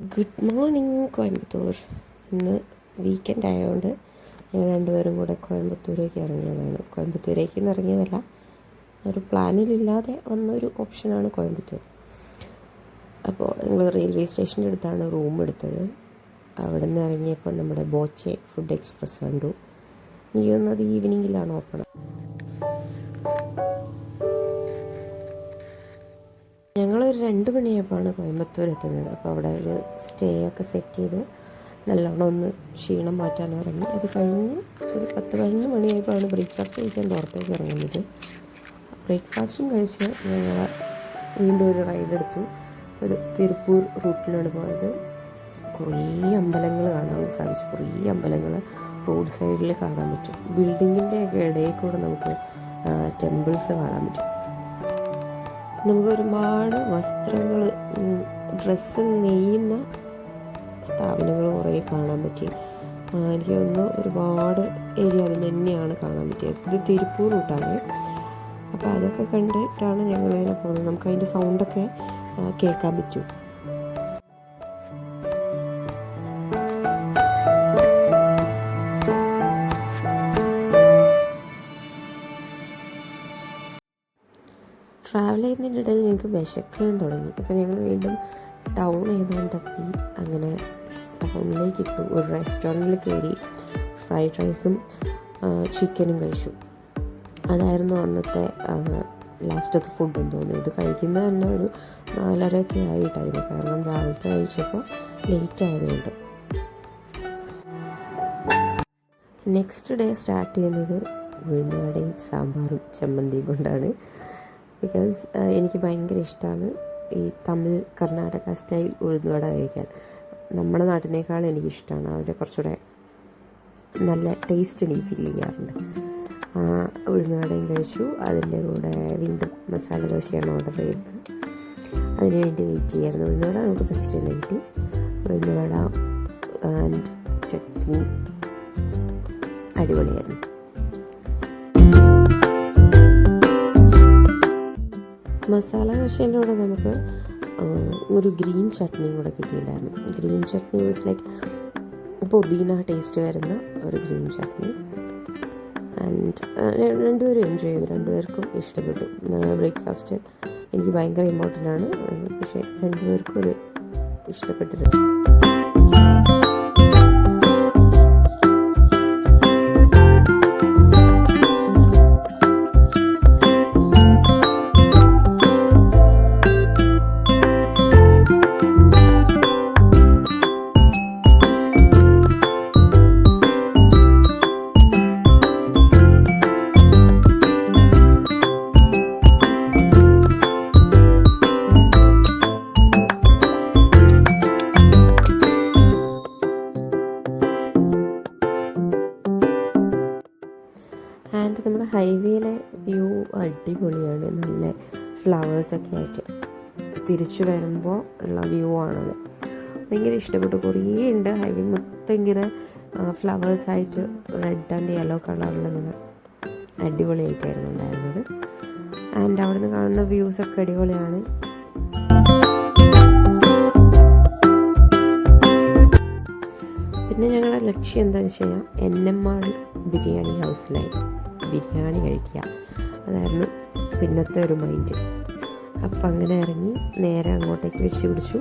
Good morning Coimbatore. ഇന്ന് weekend ആയതുകൊണ്ട് ഞങ്ങൾ രണ്ടുപേരും കൂടെ കോയമ്പത്തൂരേക്ക് ഇറങ്ങിയതാണ്. കോയമ്പത്തൂരേക്ക് ഇറങ്ങിയതല്ല, ഒരു പ്ലാനിലില്ലാതെ വന്നൊരു ഓപ്ഷനാണ് കോയമ്പത്തൂർ. അപ്പോൾ ഞങ്ങൾ റെയിൽവേ സ്റ്റേഷൻ്റെ അടുത്താണ് റൂം എടുത്തത്. അവിടെ നിന്ന് ഇറങ്ങിയപ്പോൾ നമ്മുടെ ബോച്ചെ ഫുഡ് എക്സ്പ്രസ് കണ്ടു. എനിക്ക് തോന്നുന്നത് ഈവനിങ്ങിലാണ് ഓപ്പൺ. ഞങ്ങളൊരു 2 മണിയായപ്പോഴാണ് കോയമ്പത്തൂർ എത്തുന്നത്. അപ്പോൾ അവിടെ ഒരു സ്റ്റേ ഒക്കെ സെറ്റ് ചെയ്ത് നല്ലോണം ഒന്ന് ക്ഷീണം മാറ്റാൻ ഇറങ്ങി. അത് കഴിഞ്ഞ് ഒരു 10-11 മണിയായപ്പോഴാണ് ബ്രേക്ക്ഫാസ്റ്റ് കഴിക്കാൻ പുറത്തേക്ക് ഇറങ്ങുന്നത്. ബ്രേക്ക്ഫാസ്റ്റും കഴിച്ച് ഞങ്ങൾ വീണ്ടും ഒരു റൈഡ് എടുത്തു. ഒരു തിരുപ്പൂർ റൂട്ടിലാണ് പോയത്. കുറേ അമ്പലങ്ങൾ കാണാൻ സാധിച്ചു. കുറേ അമ്പലങ്ങൾ റോഡ് സൈഡിൽ കാണാൻ പറ്റും. ബിൽഡിങ്ങിൻ്റെയൊക്കെ ഇടയിൽ കൂടെ നമുക്ക് ടെമ്പിൾസ് കാണാൻ പറ്റും. നമുക്ക് ഒരുപാട് വസ്ത്രങ്ങൾ, ഡ്രസ്സ് നെയ്യുന്ന സ്ഥാപനങ്ങൾ കുറേ കാണാൻ പറ്റി. എനിക്ക് തോന്നുന്നു ഒരുപാട് ഏരിയ അതിന് തന്നെയാണ് കാണാൻ പറ്റിയത്. ഇത് തിരുപ്പൂർ റൂട്ടാണ്. അപ്പോൾ അതൊക്കെ കണ്ടിട്ടാണ് ഞങ്ങളിങ്ങനെ പോകുന്നത്. നമുക്ക് അതിൻ്റെ സൗണ്ടൊക്കെ കേൾക്കാൻ പറ്റും. ട്രാവൽ ചെയ്യുന്നതിൻ്റെ ഇടയിൽ ഞങ്ങൾക്ക് വിശക്കാൻ തുടങ്ങി. അപ്പോൾ ഞങ്ങൾ വീണ്ടും ടൗൺ ഏതാണ്ട് തപ്പി അങ്ങനെ ടൗണിലേക്ക് ഇട്ടു. ഒരു റെസ്റ്റോറൻറ്റിൽ കയറി ഫ്രൈഡ് റൈസും ചിക്കനും കഴിച്ചു. അതായിരുന്നു അന്നത്തെ ലാസ്റ്റത്തെ ഫുഡെന്ന് തോന്നുന്നു. ഇത് കഴിക്കുന്നത് തന്നെ ഒരു 4:30 ആയി ടൈം. കാരണം രാവിലത്തെ കഴിച്ചപ്പോൾ ലേറ്റ് ആയതുകൊണ്ട്. നെക്സ്റ്റ് ഡേ സ്റ്റാർട്ട് ചെയ്യുന്നത് ഉഴുന്നുവടയും സാമ്പാറും ചമ്മന്തിയും കൊണ്ടാണ്. ബിക്കോസ് എനിക്ക് ഭയങ്കര ഇഷ്ടമാണ് ഈ തമിഴ് കർണാടക സ്റ്റൈൽ ഉഴുന്നുവട കഴിക്കാൻ. നമ്മുടെ നാട്ടിനേക്കാൾ എനിക്കിഷ്ടമാണ്. അവിടെ കുറച്ചുകൂടെ നല്ല ടേസ്റ്റ് എനിക്ക് ഫീൽ ചെയ്യാറുണ്ട്. ഉഴുന്നുവടയും കഴിച്ചു. അതിൻ്റെ കൂടെ വീണ്ടും മസാല ദോശയാണ് ഓർഡർ ചെയ്തത്. അതിനുവേണ്ടി വെയിറ്റ് ചെയ്യായിരുന്നു. ഉഴുന്നുവട നമുക്ക് ഫസ്റ്റ് തന്നെ കിട്ടി. ഉഴുന്നുവട ആൻഡ് ചട്നി അടിപൊളിയായിരുന്നു. മസാല ദോശേൻ്റെ കൂടെ നമുക്ക് ഒരു ഗ്രീൻ ചട്നിയും കൂടെ കിട്ടിയിട്ടുണ്ടായിരുന്നു. ഗ്രീൻ ചട്നി വാസ് ലൈക്ക് പുതിന ടേസ്റ്റ് വരുന്ന ഒരു ഗ്രീൻ ചട്നി. ആൻഡ് രണ്ടുപേരും എൻജോയ് ചെയ്തു. രണ്ടുപേർക്കും ഇഷ്ടപ്പെട്ടു. ബ്രേക്ക്ഫാസ്റ്റ് എനിക്ക് ഭയങ്കര ഇമ്പോർട്ടൻ്റ് ആണ്. പക്ഷേ രണ്ടുപേർക്കും അത് ഇഷ്ടപ്പെട്ടിട്ടുണ്ട്. ആൻഡ് നമ്മുടെ ഹൈവേയിലെ വ്യൂ അടിപൊളിയാണ്. നല്ല ഫ്ലവേഴ്സൊക്കെ ആയിട്ട് തിരിച്ചു വരുമ്പോൾ ഉള്ള വ്യൂ ആണത്. ഭയങ്കര ഇഷ്ടപ്പെട്ടു. കുറേ ഉണ്ട്. ഹൈവേ മൊത്തം ഇങ്ങനെ ഫ്ലവേഴ്സായിട്ട് റെഡ് ആൻഡ് യെല്ലോ കളറിലിങ്ങനെ അടിപൊളിയായിട്ടായിരുന്നു ഉണ്ടായിരുന്നത്. ആൻഡ് അവിടെ നിന്ന് കാണുന്ന വ്യൂസൊക്കെ അടിപൊളിയാണ്. പിന്നെ ഞങ്ങളുടെ ലക്ഷ്യം എന്താണെന്ന് വെച്ച് കഴിഞ്ഞാൽ NMR ബിരിയാണി ഹൗസിലായി ബിരിയാണി കഴിക്കുക. അതായിരുന്നു പിന്നത്തെ ഒരു മൈൻഡ്. അപ്പം അങ്ങനെ ഇറങ്ങി നേരെ അങ്ങോട്ടേക്ക് വെച്ച് പിടിച്ചു.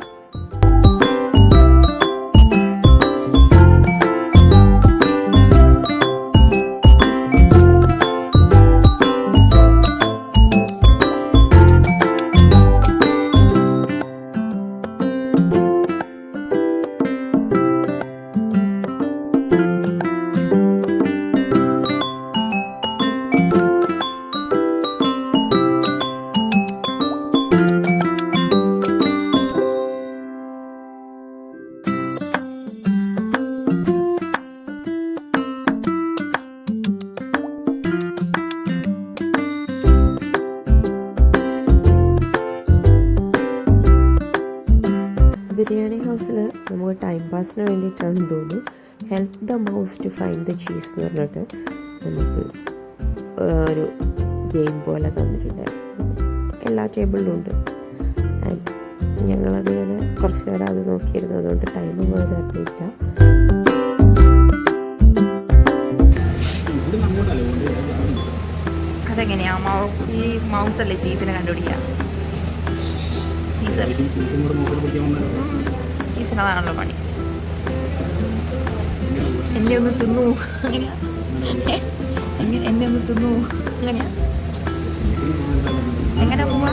ബിരിയാണി ഹൗസിൽ നമുക്ക് ടൈം പാസിന് വേണ്ടിയിട്ടാണെന്ന് തോന്നുന്നു help the mouse to find the cheese എന്ന് പറഞ്ഞിട്ട് നമുക്ക് ഒരു ഗെയിം പോലെ തന്നിട്ടുണ്ട്. എല്ലാ ടേബിളിലും ഉണ്ട്. ആൻഡ് ഞങ്ങളതിങ്ങനെ കുറച്ച് നേരം അത് നോക്കിയിരുന്നു, അതുകൊണ്ട് ടൈം പോയത് അറിയില്ല. അതെങ്ങനെയാ ഈ മൗസ് അല്ലേ ചീസിനെ കണ്ടുപിടിക്കുക? ചീസിനതാണല്ലോ പണി. എന്നെ ഒന്ന് തിന്നു, അങ്ങനെയാ? എന്നെ ഒന്ന് തിന്നു, അങ്ങനെയാ? എങ്ങനെ പോവാ?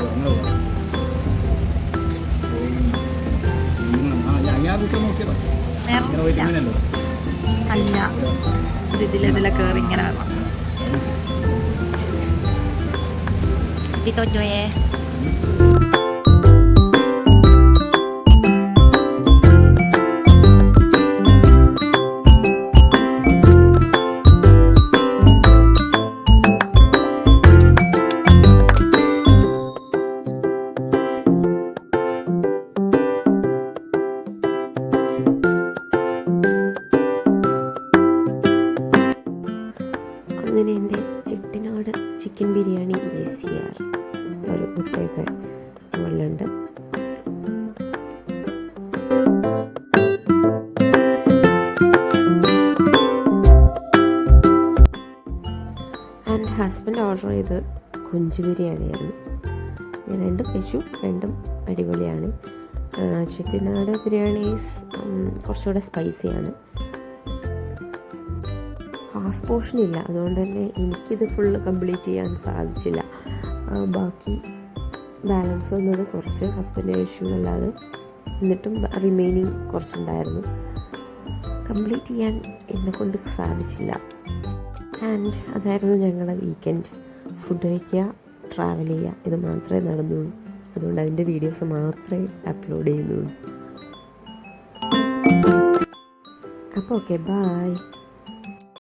അല്ല, ഇതിലെ കയറി ഇങ്ങനെ വരണം. തോറ്റോയേ. അങ്ങനെ എൻ്റെ ചെട്ടിനാട് ചിക്കൻ ബിരിയാണി ACR ഒരു മുട്ടയൊക്കെ മുകളിലുണ്ട്. ആൻഡ് ഹസ്ബൻഡ് ഓർഡർ ചെയ്ത് കൊഞ്ച് ബിരിയാണിയായിരുന്നു. ഞാൻ രണ്ടും കഴിച്ചു, രണ്ടും അടിപൊളിയാണ്. ചെട്ടിനാട് ബിരിയാണീസ് കുറച്ചുകൂടെ സ്പൈസിയാണ്. ഹാഫ് പോർഷൻ ഇല്ല, അതുകൊണ്ട് തന്നെ എനിക്കിത് ഫുള്ള് കംപ്ലീറ്റ് ചെയ്യാൻ സാധിച്ചില്ല. ബാക്കി ബാലൻസ് വന്നത് കുറച്ച് ഹസ്ബൻഡ് കഴിച്ചു എന്നല്ലാതെ, എന്നിട്ടും റിമൈനിങ് കുറച്ചുണ്ടായിരുന്നു. കംപ്ലീറ്റ് ചെയ്യാൻ എന്നെക്കൊണ്ട് സാധിച്ചില്ല. ആൻഡ് അതായിരുന്നു ഞങ്ങളുടെ വീക്കെൻഡ്. ഫുഡ് കഴിക്കുക, ട്രാവൽ ചെയ്യുക, ഇത് മാത്രമേ നടന്നുള്ളൂ. അതുകൊണ്ട് അതിൻ്റെ വീഡിയോസ് മാത്രമേ അപ്ലോഡ് ചെയ്യുന്നുള്ളൂ. അപ്പോൾ ഓക്കെ, ബൈ.